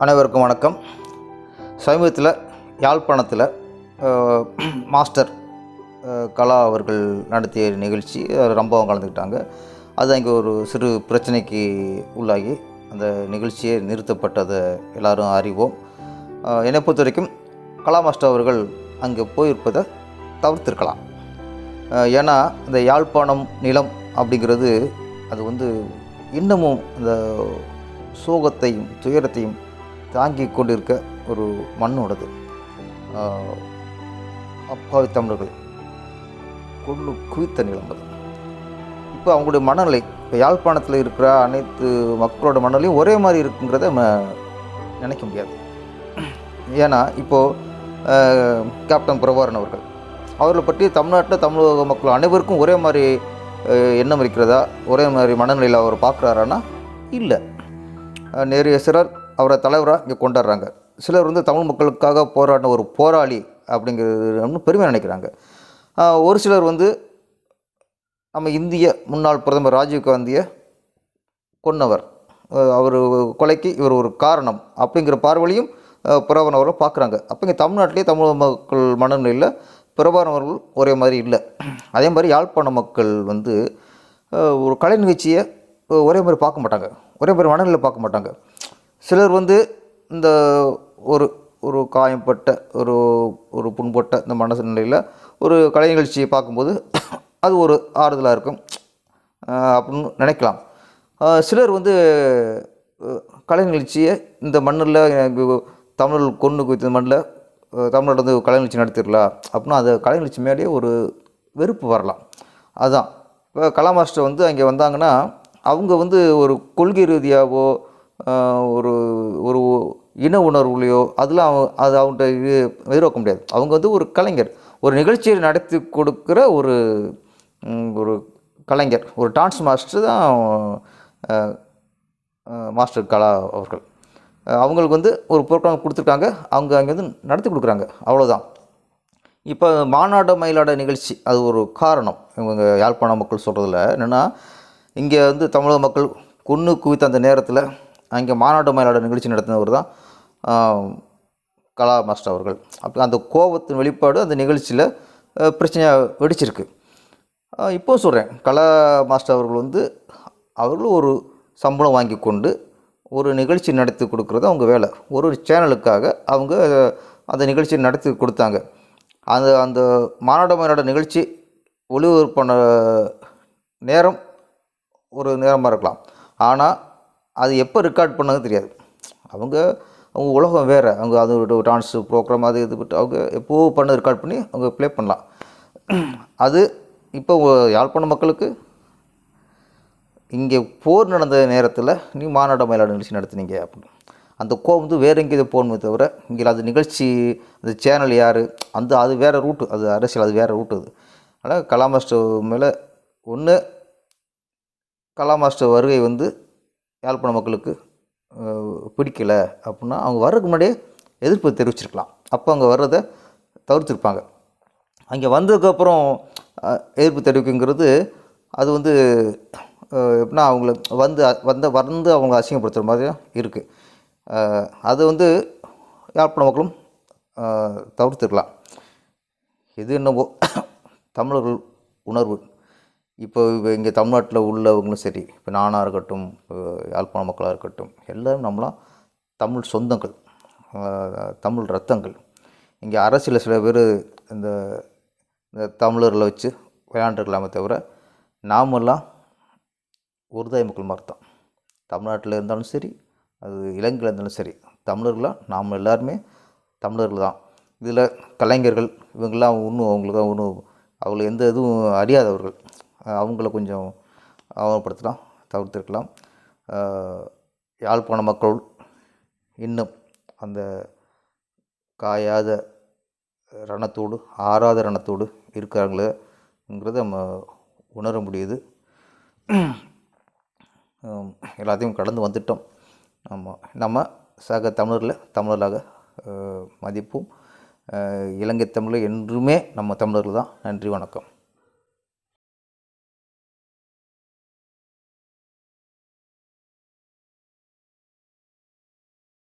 அனைவருக்கும் வணக்கம். சமீபத்தில் யாழ்ப்பாணத்தில் மாஸ்டர் கலா அவர்கள் நடத்திய நிகழ்ச்சி ரொம்பவும் கலந்துக்கிட்டாங்க. அது அங்கே ஒரு சிறு பிரச்சனைக்கு உள்ளாகி அந்த நிகழ்ச்சியை நிறுத்தப்பட்டதை எல்லோரும் அறிவோம். என்னை பொறுத்த வரைக்கும் கலா மாஸ்டர் அவர்கள் அங்கே போயிருப்பதை தவிர்த்திருக்கலாம். ஏன்னா இந்த யாழ்ப்பாணம் நிலம் அப்படிங்கிறது அது இன்னமும் அந்த சோகத்தையும் துயரத்தையும் தாங்கி கொண்டிருக்க ஒரு மண்ணோடது. அப்பாவி தமிழர்கள் கொண்டு குவித்த நிலம் அது. இப்போ அவங்களுடைய மனநிலை, இப்போ யாழ்ப்பாணத்தில் இருக்கிற அனைத்து மக்களோட மனநிலையும் ஒரே மாதிரி இருக்குங்கிறத நம்ம நினைக்க முடியாது. ஏன்னா இப்போது கேப்டன் பிரபாகரன் அவர்களை பற்றி தமிழ்நாட்டில் தமிழக மக்கள் அனைவருக்கும் ஒரே மாதிரி எண்ணம் இருக்கிறதா, ஒரே மாதிரி மனநிலையில் அவர் பார்க்குறாரான்னா இல்லை. நிறைய சிலர் அவரை தலைவராக இங்கே கொண்டாடுறாங்க. சிலர் தமிழ் மக்களுக்காக போராடின ஒரு போராளி அப்படிங்கிறது பெருமையாக நினைக்கிறாங்க. ஒரு சிலர் நம்ம இந்திய முன்னாள் பிரதமர் ராஜீவ்காந்தியை கொன்னவர், அவர் கொலைக்கு இவர் ஒரு காரணம் அப்படிங்கிற பார்வையும் பிரபாகரன் அவர்கள் பார்க்குறாங்க. அப்போ இங்கே தமிழ்நாட்டிலே தமிழ் மக்கள் மனநிலையில் பிரபாகரன் அவர்கள் ஒரே மாதிரி இல்லை. அதே மாதிரி யாழ்ப்பாண மக்கள் ஒரு கலை நிகழ்ச்சியை ஒரே மாதிரி பார்க்க மாட்டாங்க, ஒரே மாதிரி மனநிலையில் பார்க்க மாட்டாங்க. சிலர் இந்த ஒரு ஒரு காயம்பட்ட ஒரு புண்பட்ட இந்த மனநிலையில் ஒரு கலை நிகழ்ச்சியை பார்க்கும்போது அது ஒரு ஆறுதலாக இருக்கும் அப்படின்னு நினைக்கலாம். சிலர் கலை நிகழ்ச்சியை இந்த மண்ணில் தமிழர்கள் கொண்டு குவித்த மண்ணில் தமிழ்நாடு கலை நிகழ்ச்சி நடத்திடலாம் அப்படின்னா அந்த கலை நிகழ்ச்சி மேலேயே ஒரு வெறுப்பு வரலாம். அதுதான் இப்போ கலா மாஸ்டர் அங்கே வந்தாங்கன்னா அவங்க ஒரு கொள்கை ரீதியாகவோ ஒரு ஒரு இன உணர்வுலையோ அதெல்லாம் அது அவங்கள்ட்ட எதிர்க்க முடியாது. அவங்க ஒரு கலைஞர், ஒரு நிகழ்ச்சியை நடத்தி கொடுக்குற ஒரு ஒரு கலைஞர், ஒரு டான்ஸ் மாஸ்டர் தான் மாஸ்டர் கலா அவர்கள். அவங்களுக்கு ஒரு ப்ரோக்ராம் கொடுத்துருக்காங்க, அவங்க அங்கே நடத்தி கொடுக்குறாங்க, அவ்வளோதான். இப்போ மாநாடு மயிலாட நிகழ்ச்சி அது ஒரு காரணம். இவங்க யாழ்ப்பாண மக்கள் சொல்கிறதுல என்னென்னா, இங்கே தமிழக மக்கள் கொன்று குவித்த அந்த நேரத்தில் அங்கே மாநாடு மயிலாட நிகழ்ச்சி நடத்தினவர் தான் கலா மாஸ்டர் அவர்கள். அப்போ அந்த கோபத்தின் வெளிப்பாடு அந்த நிகழ்ச்சியில் பிரச்சனையாக வெடிச்சிருக்கு. இப்போ சொல்கிறேன், கலா மாஸ்டர் அவர்கள் அவர்களும் ஒரு சம்பளம் வாங்கி கொண்டு ஒரு நிகழ்ச்சி நடத்தி கொடுக்குறது அவங்க வேலை. ஒரு சேனலுக்காக அவங்க அந்த நிகழ்ச்சி நடத்தி கொடுத்தாங்க. அந்த அந்த மாநாடு மயிலாட நிகழ்ச்சி ஒளிபரப்பான நேரம் ஒரு நேரமாக இருக்கலாம், ஆனால் அது எப்போ ரெக்கார்ட் பண்ணது தெரியாது. அவங்க உலகம் வேறு, அவங்க அது டான்ஸ் ப்ரோக்ராம் அது இது விட்டு அவங்க எப்போது பண்ண ரெக்கார்ட் பண்ணி அவங்க ப்ளே பண்ணலாம். அது இப்போ யாழ்ப்பாண மக்களுக்கு இங்கே போர் நடந்த நேரத்தில் நீ மாநாடு மயிலாட நிகழ்ச்சி நடத்துனீங்க அப்படின்னு அந்த கோவம் வேறு எங்கேயும் போகணுமே தவிர இங்கே அது நிகழ்ச்சி அந்த சேனல் யார் அது வேறு ரூட்டு, அது அரசியல், அது வேறு ரூட்டு. அது அதனால் கலா மாஸ்டர் மேலே ஒன்று கலா மாஸ்டர் வருகை யாழ்ப்பாண மக்களுக்கு பிடிக்கலை அப்படின்னா அவங்க வர்றதுக்கு முன்னாடியே எதிர்ப்பு தெரிவிச்சிருக்கலாம். அப்போ அங்கே வர்றதை தவிர்த்துருப்பாங்க. அங்கே வந்ததுக்கப்புறம் எதிர்ப்பு தெரிவிக்குங்கிறது அது எப்படின்னா அவங்கள வந்து அவங்க அசிங்கப்படுத்துகிற மாதிரி இருக்குது. அது யாழ்ப்பாண மக்களும் தவிர்த்துருக்கலாம். எது என்னவோ தமிழர்கள் உணர்வு இப்போ இங்கே தமிழ்நாட்டில் உள்ளவங்களும் சரி, இப்போ நானாக இருக்கட்டும், யாழ்ப்பாண மக்களாக இருக்கட்டும், எல்லோரும் நம்மளாம் தமிழ் சொந்தங்கள், தமிழ் ரத்தங்கள். இங்கே அரசியல் சில பேர் இந்த தமிழர்களை வச்சு விளையாண்டுருக்கலாமே தவிர நாமெல்லாம் ஒருதாய் மக்கள் மாதிரி தான். தமிழ்நாட்டில் இருந்தாலும் சரி, அது இலங்கையில் இருந்தாலும் சரி, தமிழர்களாக நாம் எல்லாருமே தமிழர்கள் தான். இதில் கலைஞர்கள் இவங்கெல்லாம் அவங்களுக்கு அவங்களுக்கு எந்த இதுவும் அறியாதவர்கள், அவங்கள கொஞ்சம் அவமானப்படுத்தலாம், தவிர்த்திருக்கலாம். யாழ்ப்பாண மக்கள் இன்னும் அந்த காயாத ரணத்தோடு, ஆறாத ரணத்தோடு இருக்கிறாங்களேங்கிறத நம்ம உணர முடியுது. எல்லாத்தையும் கடந்து வந்துட்டோம். நம்ம சக தமிழர்களாக மதிப்போம். இலங்கை தமிழர் என்றுமே நம்ம தமிழர்கள் தான். நன்றி, வணக்கம்.